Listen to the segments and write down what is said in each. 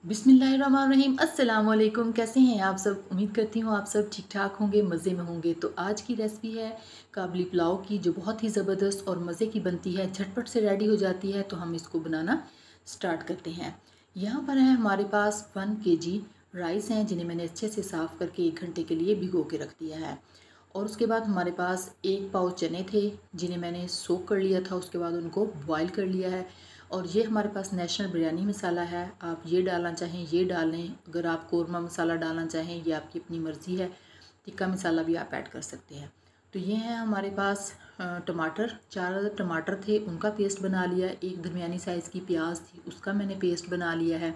बिस्मिल्लाहिर्रहमानिर्रहीम। अस्सलाम वालेकुम। कैसे हैं आप सब? उम्मीद करती हूँ आप सब ठीक ठाक होंगे, मज़े में होंगे। तो आज की रेसिपी है काबली पुलाव की, जो बहुत ही ज़बरदस्त और मज़े की बनती है, झटपट से रेडी हो जाती है। तो हम इसको बनाना स्टार्ट करते हैं। यहाँ पर है हमारे पास 1 kg राइस हैं, जिन्हें मैंने अच्छे से साफ़ करके 1 घंटे के लिए भिगो के रख दिया है। और उसके बाद हमारे पास 1 पाव चने थे, जिन्हें मैंने सोक कर लिया था। उसके बाद उनको बॉईल कर लिया है। और ये हमारे पास नेशनल बिरयानी मसाला है, आप ये डालना चाहें ये डाल लें। अगर आप कोरमा मसाला डालना चाहें, ये आपकी अपनी मर्ज़ी है। टिक्का मसाला भी आप ऐड कर सकते हैं। तो ये है हमारे पास टमाटर, 4 टमाटर थे, उनका पेस्ट बना लिया। एक दरमियानी साइज़ की प्याज थी, उसका मैंने पेस्ट बना लिया है।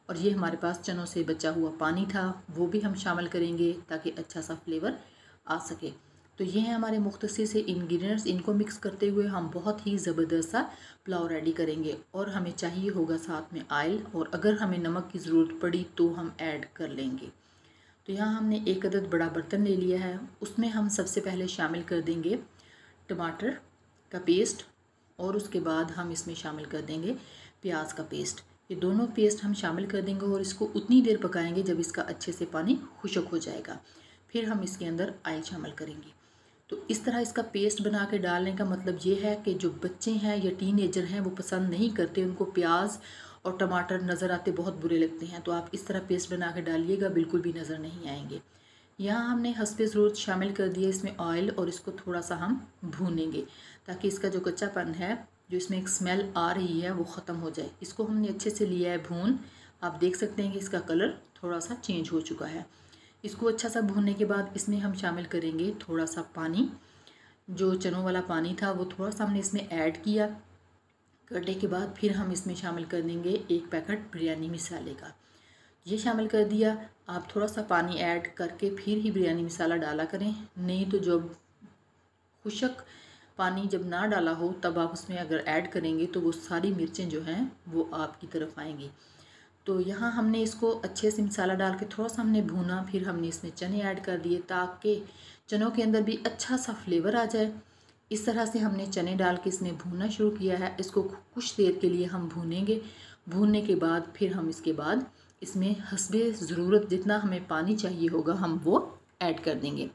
और ये हमारे पास चनों से बचा हुआ पानी था, वो भी हम शामिल करेंगे ताकि अच्छा सा फ्लेवर आ सके। तो ये हैं हमारे मुख्तसर से इंग्रेडिएंट्स। इनको मिक्स करते हुए हम बहुत ही ज़बरदस्त सा पुलाव रेडी करेंगे। और हमें चाहिए होगा साथ में ऑयल, और अगर हमें नमक की ज़रूरत पड़ी तो हम ऐड कर लेंगे। तो यहाँ हमने 1 अदद बड़ा बर्तन ले लिया है, उसमें हम सबसे पहले शामिल कर देंगे टमाटर का पेस्ट, और उसके बाद हम इसमें शामिल कर देंगे प्याज का पेस्ट। ये दोनों पेस्ट हम शामिल कर देंगे और इसको उतनी देर पकाएंगे जब इसका अच्छे से पानी खुश्क हो जाएगा। फिर हम इसके अंदर ऑयल शामिल करेंगे। तो इस तरह इसका पेस्ट बना के डालने का मतलब ये है कि जो बच्चे हैं या टीनेजर हैं वो पसंद नहीं करते, उनको प्याज और टमाटर नज़र आते बहुत बुरे लगते हैं। तो आप इस तरह पेस्ट बना के डालिएगा, बिल्कुल भी नज़र नहीं आएंगे। यहाँ हमने हस्बे ज़रूरत शामिल कर दिया इसमें ऑयल, और इसको थोड़ा सा हम भूनेंगे ताकि इसका जो कच्चापन है, जो इसमें एक स्मेल आ रही है, वो ख़त्म हो जाए। इसको हमने अच्छे से लिया है भून। आप देख सकते हैं कि इसका कलर थोड़ा सा चेंज हो चुका है। इसको अच्छा सा भूनने के बाद इसमें हम शामिल करेंगे थोड़ा सा पानी। जो चनों वाला पानी था वो थोड़ा सा हमने इसमें ऐड किया। करने के बाद फिर हम इसमें शामिल कर देंगे 1 पैकेट बिरयानी मसाले का, ये शामिल कर दिया। आप थोड़ा सा पानी ऐड करके फिर ही बिरयानी मसाला डाला करें, नहीं तो जब खुश्क पानी जब ना डाला हो तब आप उसमें अगर ऐड करेंगे तो वो सारी मिर्चें जो हैं वो आपकी तरफ आएंगी। तो यहाँ हमने इसको अच्छे से मसाला डाल के थोड़ा सा हमने भूना, फिर हमने इसमें चने ऐड कर दिए ताकि चनों के अंदर भी अच्छा सा फ्लेवर आ जाए। इस तरह से हमने चने डाल के इसमें भूनना शुरू किया है। इसको कुछ देर के लिए हम भूनेंगे। भूनने के बाद फिर हम इसके बाद इसमें हस्बे ज़रूरत जितना हमें पानी चाहिए होगा हम वो ऐड कर देंगे।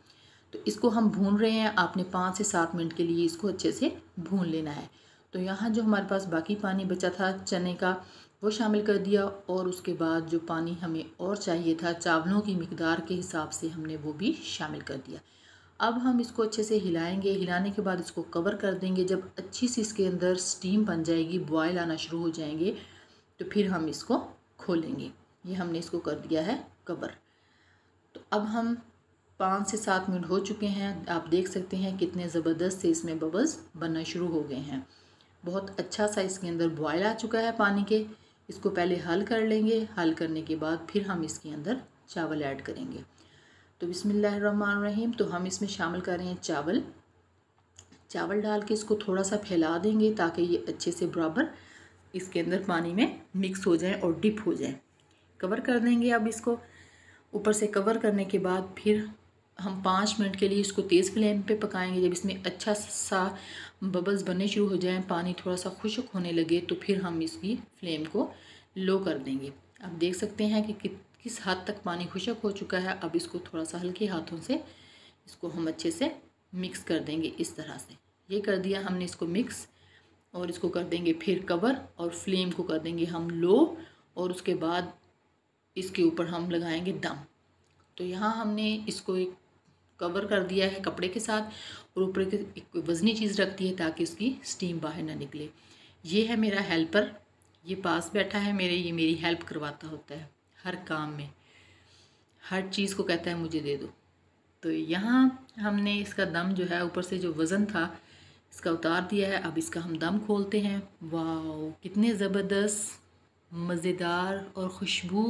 तो इसको हम भून रहे हैं, आपने 5 से 7 मिनट के लिए इसको अच्छे से भून लेना है। तो यहाँ जो हमारे पास बाकी पानी बचा था चने का, वो शामिल कर दिया, और उसके बाद जो पानी हमें और चाहिए था चावलों की मिकदार के हिसाब से हमने वो भी शामिल कर दिया। अब हम इसको अच्छे से हिलाएंगे। हिलाने के बाद इसको कवर कर देंगे। जब अच्छी सी इसके अंदर स्टीम बन जाएगी, बॉयल आना शुरू हो जाएंगे, तो फिर हम इसको खोलेंगे। ये हमने इसको कर दिया है कवर। तो अब हम 5 से 7 मिनट हो चुके हैं। आप देख सकते हैं कितने ज़बरदस्त से इसमें बबल्स बनना शुरू हो गए हैं। बहुत अच्छा सा इसके अंदर बॉयल आ चुका है पानी के। इसको पहले हल कर लेंगे। हल करने के बाद फिर हम इसके अंदर चावल ऐड करेंगे। तो बिस्मिल्लाहिर्रहमानिर्रहीम। तो हम इसमें शामिल कर रहे हैं चावल। चावल डाल के इसको थोड़ा सा फैला देंगे ताकि ये अच्छे से बराबर इसके अंदर पानी में मिक्स हो जाए और डिप हो जाए। कवर कर देंगे। अब इसको ऊपर से कवर करने के बाद फिर हम 5 मिनट के लिए इसको तेज़ फ्लेम पे पकाएंगे। जब इसमें अच्छा सा बबल्स बनने शुरू हो जाएं, पानी थोड़ा सा खुश्क होने लगे, तो फिर हम इसकी फ्लेम को लो कर देंगे। आप देख सकते हैं कि किस हद तक पानी खुश्क हो चुका है। अब इसको थोड़ा सा हल्के हाथों से इसको हम अच्छे से मिक्स कर देंगे। इस तरह से ये कर दिया हमने इसको मिक्स, और इसको कर देंगे फिर कवर, और फ्लेम को कर देंगे हम लो, और उसके बाद इसके ऊपर हम लगाएंगे दम। तो यहाँ हमने इसको एक कवर कर दिया है कपड़े के साथ, और ऊपर एक वज़नी चीज़ रख दी है ताकि उसकी स्टीम बाहर ना निकले। ये है मेरा हेल्पर, ये पास बैठा है मेरे, ये मेरी हेल्प करवाता होता है हर काम में, हर चीज़ को कहता है मुझे दे दो। तो यहाँ हमने इसका दम जो है, ऊपर से जो वज़न था इसका उतार दिया है। अब इसका हम दम खोलते हैं। वाह, कितने ज़बरदस्त, मज़ेदार और खुशबू,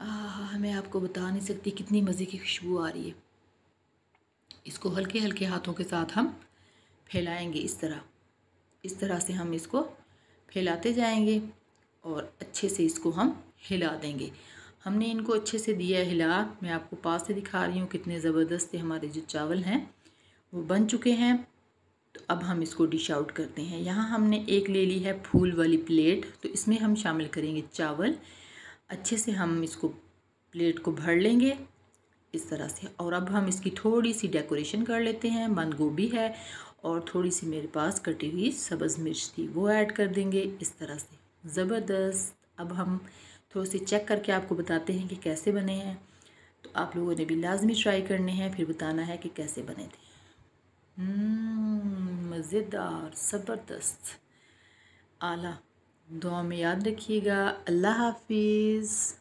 मैं आपको बता नहीं सकती कितनी मज़े की खुशबू आ रही है। इसको हल्के हल्के हाथों के साथ हम फैलाएंगे। इस तरह से हम इसको फैलाते जाएंगे और अच्छे से इसको हम हिला देंगे। हमने इनको अच्छे से दिया हिला। मैं आपको पास से दिखा रही हूँ कितने ज़बरदस्त हमारे जो चावल हैं वो बन चुके हैं। तो अब हम इसको डिश आउट करते हैं। यहाँ हमने एक ले ली है फूल वाली प्लेट, तो इसमें हम शामिल करेंगे चावल। अच्छे से हम इसको प्लेट को भर लेंगे इस तरह से। और अब हम इसकी थोड़ी सी डेकोरेशन कर लेते हैं। बंद गोभी है और थोड़ी सी मेरे पास कटी हुई सब्ज़ मिर्च थी, वो ऐड कर देंगे इस तरह से। ज़बरदस्त। अब हम थोड़े से चेक करके आपको बताते हैं कि कैसे बने हैं, तो आप लोगों ने भी लाजमी ट्राई करने हैं, फिर बताना है कि कैसे बने थे। मज़ेदार, ज़बरदस्त, आला। दुआ में याद रखिएगा। अल्लाह हाफिज़।